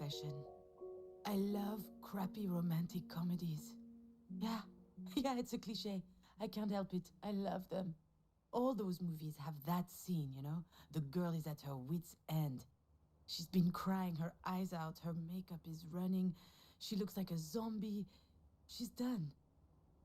confession. I love crappy romantic comedies. Yeah, yeah, it's a cliche. I can't help it. I love them. All those movies have that scene, you know? The girl is at her wit's end. She's been crying her eyes out, her makeup is running, she looks like a zombie. She's done.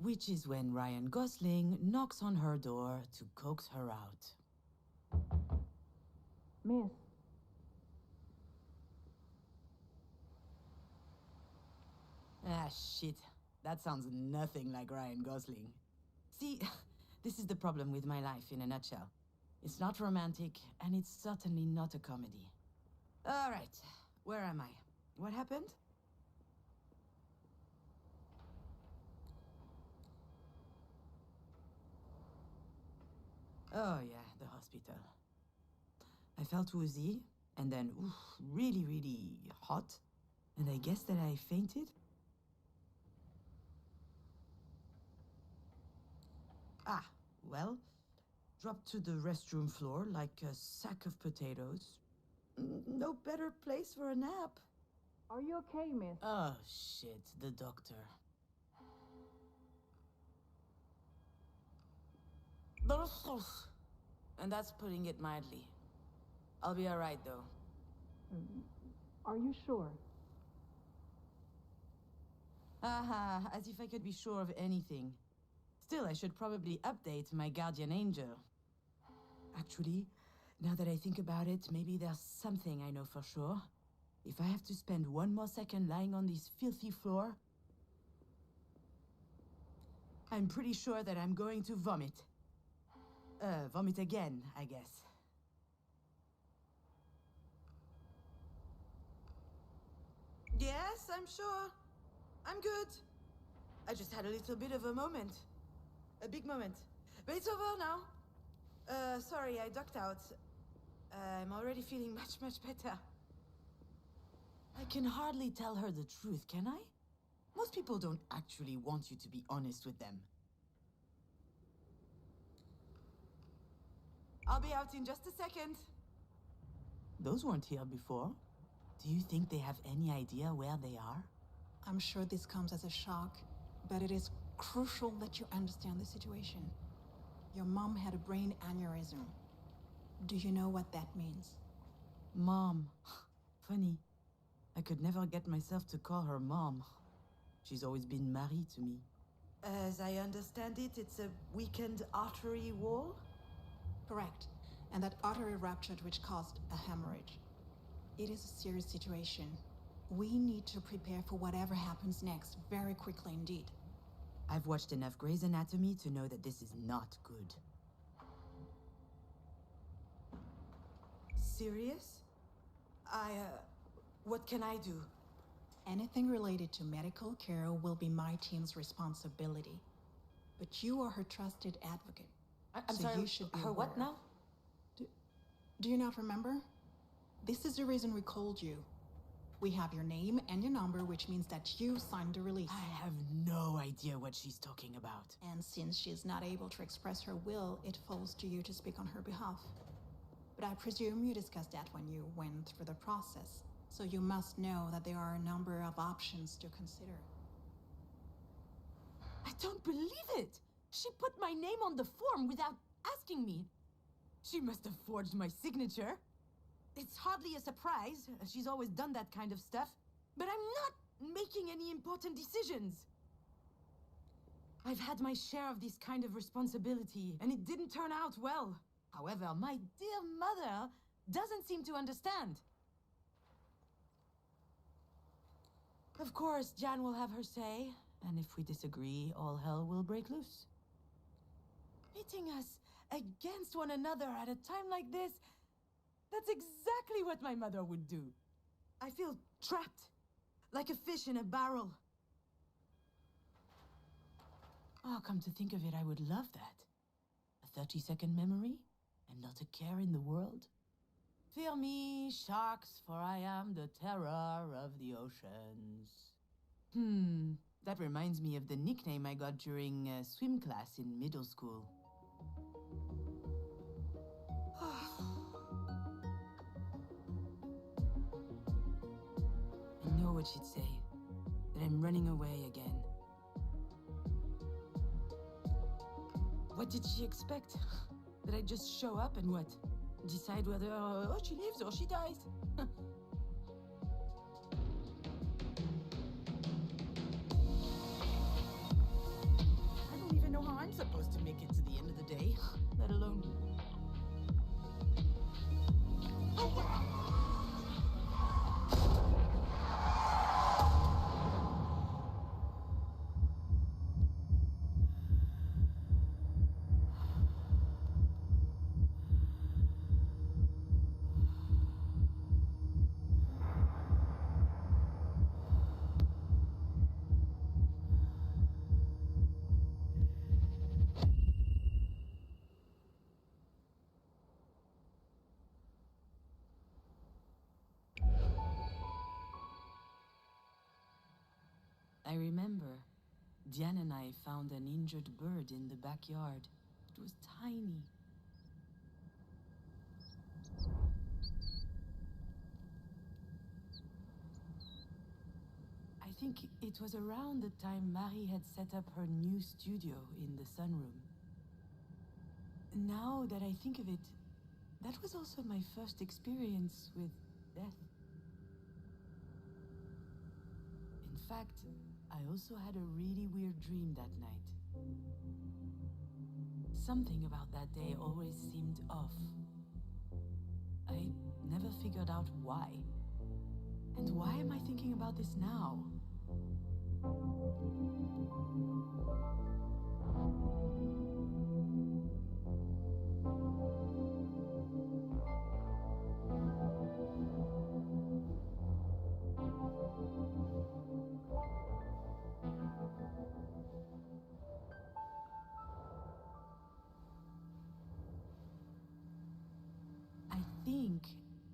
Which is when Ryan Gosling knocks on her door to coax her out. Miss. Ah, shit. That sounds nothing like Ryan Gosling. See, this is the problem with my life in a nutshell. It's not romantic, and it's certainly not a comedy. All right, where am I? What happened? Oh yeah, the hospital. I felt woozy, and then oof, really, really hot, and I guess that I fainted. Ah, well, dropped to the restroom floor like a sack of potatoes. No better place for a nap. Are you okay, miss? Oh, shit, the doctor. And that's putting it mildly. I'll be alright, though. Are you sure? Haha, as if I could be sure of anything. Still, I should probably update my guardian angel. Actually, now that I think about it, maybe there's something I know for sure. If I have to spend one more second lying on this filthy floor, I'm pretty sure that I'm going to vomit. Vomit again, I guess. Yes, I'm sure. I'm good. I just had a little bit of a moment. A big moment. But it's over now. Sorry, I ducked out. I'm already feeling much, much better. I can hardly tell her the truth, can I? Most people don't actually want you to be honest with them. I'll be out in just a second. Those weren't here before. Do you think they have any idea where they are? I'm sure this comes as a shock, but it is crucial that you understand the situation. Your mom had a brain aneurysm. Do you know what that means? Mom. Funny. I could never get myself to call her mom. She's always been Marie to me. As I understand it, it's a weakened artery wall? Correct. And that artery ruptured, which caused a hemorrhage. It is a serious situation. We need to prepare for whatever happens next, very quickly indeed. I've watched enough Grey's Anatomy to know that this is not good. Serious? What can I do? Anything related to medical care will be my team's responsibility. But you are her trusted advocate. I'm sorry, you should be her what aware. now? Do you not remember? This is the reason we called you. We have your name and your number, which means that you signed the release. I have no idea what she's talking about. And since she is not able to express her will, it falls to you to speak on her behalf. But I presume you discussed that when you went through the process. So you must know that there are a number of options to consider. I don't believe it! She put my name on the form without asking me. She must have forged my signature. It's hardly a surprise. She's always done that kind of stuff. But I'm not making any important decisions. I've had my share of this kind of responsibility, and it didn't turn out well. However, my dear mother doesn't seem to understand. Of course, Jan will have her say, and if we disagree, all hell will break loose. Pitting us against one another at a time like this, that's exactly what my mother would do. I feel trapped, like a fish in a barrel. Oh, come to think of it, I would love that. A 30-second memory, and not a care in the world. Fear me, sharks, for I am the terror of the oceans. That reminds me of the nickname I got during swim class in middle school. what she'd say. That I'm running away again. What did she expect? That I'd just show up and what? Decide whether, she lives or she dies? I don't even know how I'm supposed to make it to the end of the day, let alone... I remember, Diane and I found an injured bird in the backyard. It was tiny. I think it was around the time Marie had set up her new studio in the sunroom. Now that I think of it, that was also my first experience with death. In fact, I also had a really weird dream that night. Something about that day always seemed off. I never figured out why. And why am I thinking about this now?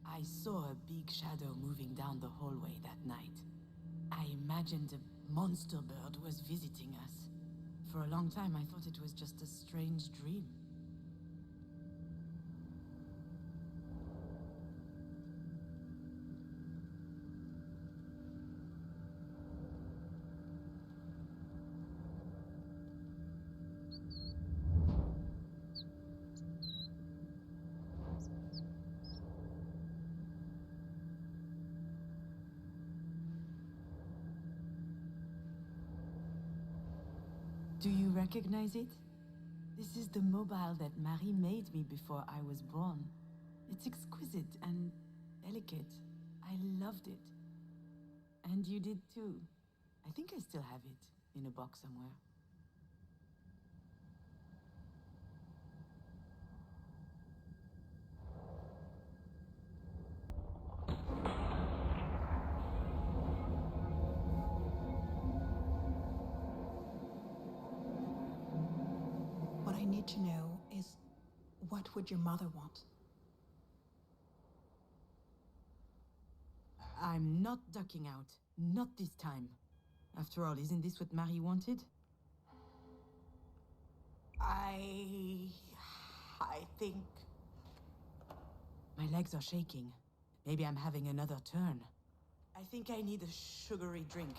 I saw a big shadow moving down the hallway that night. I imagined a monster bird was visiting us. For a long time, I thought it was just a strange dream. Do you recognize it? This is the mobile that Marie made me before I was born. It's exquisite and delicate. I loved it. And you did too. I think I still have it in a box somewhere. What I need to know is, what would your mother want? I'm not ducking out. Not this time. After all, isn't this what Marie wanted? I think... My legs are shaking. Maybe I'm having another turn. I think I need a sugary drink.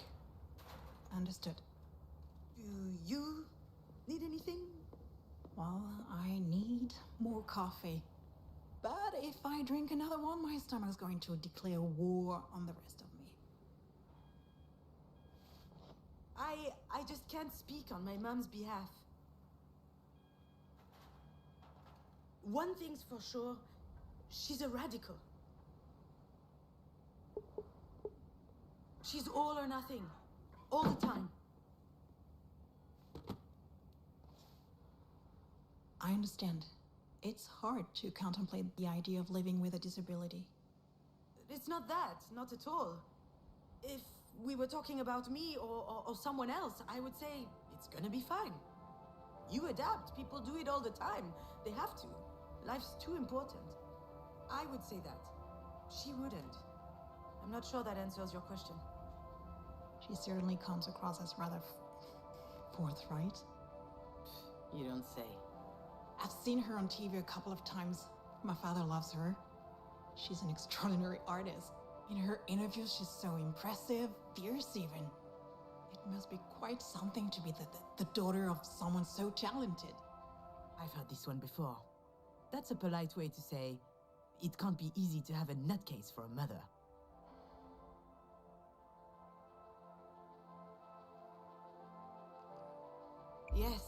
Understood. Do you need anything? Well, I need more coffee. But if I drink another one, my stomach's going to declare war on the rest of me. I just can't speak on my mom's behalf. One thing's for sure, she's a radical. She's all or nothing, all the time. I understand. It's hard to contemplate the idea of living with a disability. It's not that, not at all. If we were talking about me or someone else, I would say it's gonna be fine. You adapt, people do it all the time. They have to. Life's too important. I would say that. She wouldn't. I'm not sure that answers your question. She certainly comes across as rather forthright. You don't say. I've seen her on TV a couple of times. My father loves her. She's an extraordinary artist. In her interviews, she's so impressive, fierce even. It must be quite something to be the daughter of someone so talented. I've heard this one before. That's a polite way to say, it can't be easy to have a nutcase for a mother. Yes,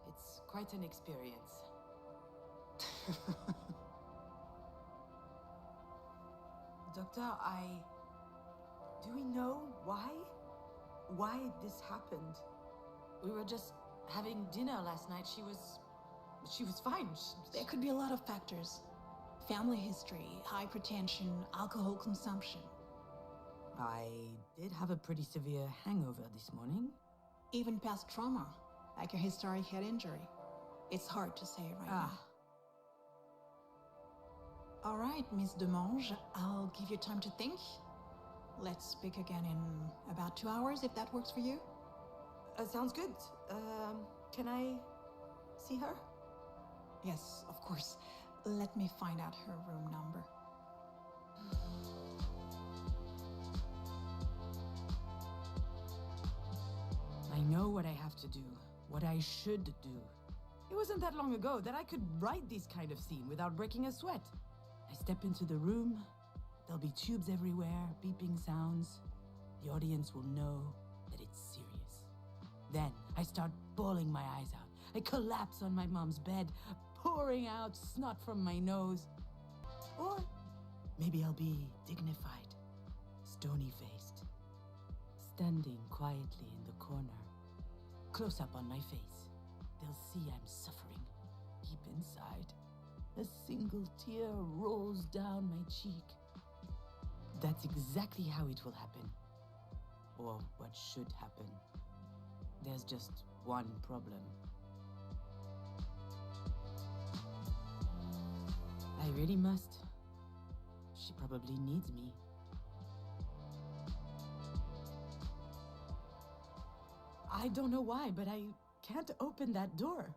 it's quite an experience. Doctor, do we know why? Why this happened? We were just having dinner last night. She was fine. There could be a lot of factors. Family history, hypertension, alcohol consumption. I did have a pretty severe hangover this morning. Even past trauma, like a historic head injury. It's hard to say right now. All right, Miss Demange, I'll give you time to think. Let's speak again in about 2 hours, if that works for you. Sounds good. Can I see her? Yes, of course. Let me find out her room number. I know what I have to do, what I should do. It wasn't that long ago that I could write this kind of scene without breaking a sweat. I step into the room, there'll be tubes everywhere, beeping sounds. The audience will know that it's serious. Then I start bawling my eyes out. I collapse on my mom's bed, pouring out snot from my nose. Or maybe I'll be dignified, stony-faced, standing quietly in the corner, close up on my face. They'll see I'm suffering deep inside. A single tear rolls down my cheek. That's exactly how it will happen. Or what should happen. There's just one problem. I really must. She probably needs me. I don't know why, but I can't open that door.